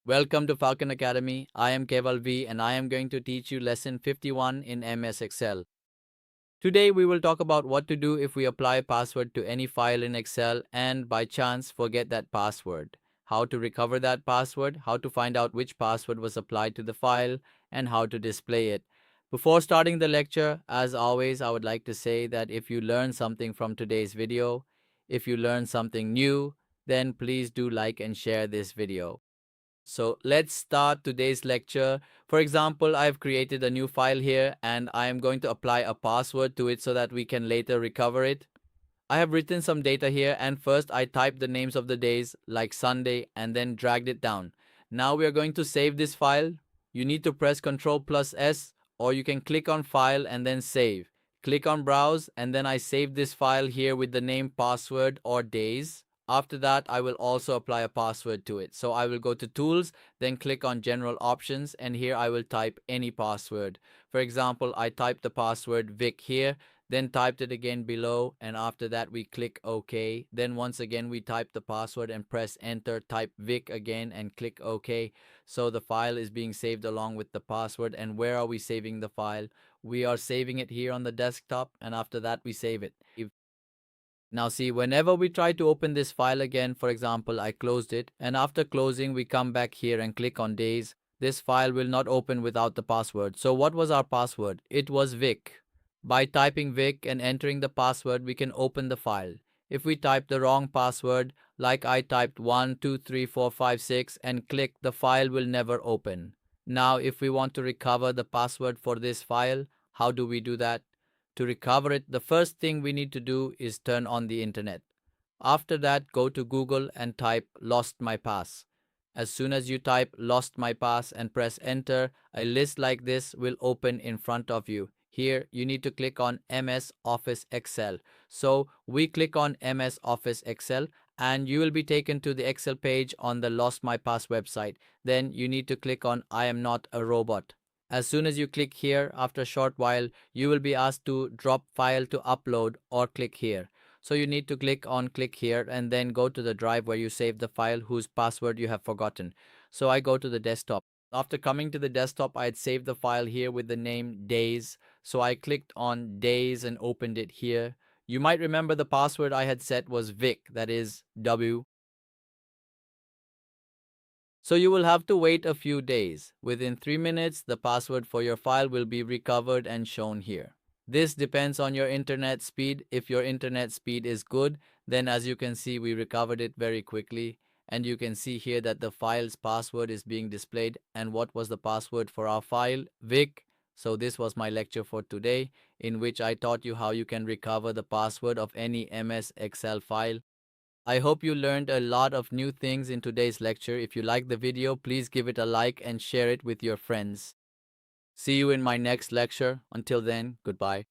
Welcome to Falcon Academy. I am Keval V and I am going to teach you lesson 51 in MS Excel. Today we will talk about what to do if we apply a password to any file in Excel and by chance forget that password. How to recover that password, how to find out which password was applied to the file, and how to display it. Before starting the lecture, as always, I would like to say that if you learn something from today's video, if you learn something new, then please do like and share this video. So let's start today's lecture. For example, I've created a new file here and I am going to apply a password to it so that we can later recover it. I have written some data here and first I typed the names of the days like Sunday and then dragged it down. Now we are going to save this file. You need to press Ctrl plus S or you can click on File and then Save. Click on Browse and then I save this file here with the name password or days. After that, I will also apply a password to it. So I will go to Tools, then click on General Options, and here I will type any password. For example, I type the password Vic here, then typed it again below, and after that we click OK. Then once again we type the password and press Enter, type Vic again and click OK. So the file is being saved along with the password. And where are we saving the file? We are saving it here on the desktop, and after that we save it. Now see, whenever we try to open this file again, for example, I closed it, and after closing, we come back here and click on days. This file will not open without the password. So what was our password? It was Vic. By typing Vic and entering the password, we can open the file. If we type the wrong password, like I typed 12345 and click, the file will never open. Now, if we want to recover the password for this file, how do we do that? To recover it, the first thing we need to do is turn on the internet. After that, go to Google and type lost my pass. As soon as you type lost my pass and press enter, a list like this will open in front of you. Here, you need to click on MS Office Excel. So we click on MS Office Excel and you will be taken to the Excel page on the Lost My Pass website. Then you need to click on I am not a robot. As soon as you click here, after a short while, you will be asked to drop file to upload or click here. So you need to click on click here and then go to the drive where you save the file whose password you have forgotten. So I go to the desktop. After coming to the desktop, I had saved the file here with the name days. So I clicked on days and opened it here. You might remember the password I had set was Vic, that is W. So you will have to wait a few days. Within 3 minutes, the password for your file will be recovered and shown here. This depends on your internet speed. If your internet speed is good, then as you can see, we recovered it very quickly. And you can see here that the file's password is being displayed. And what was the password for our file? Vic. So this was my lecture for today, in which I taught you how you can recover the password of any MS Excel file. I hope you learned a lot of new things in today's lecture. If you liked the video, please give it a like and share it with your friends. See you in my next lecture. Until then, goodbye.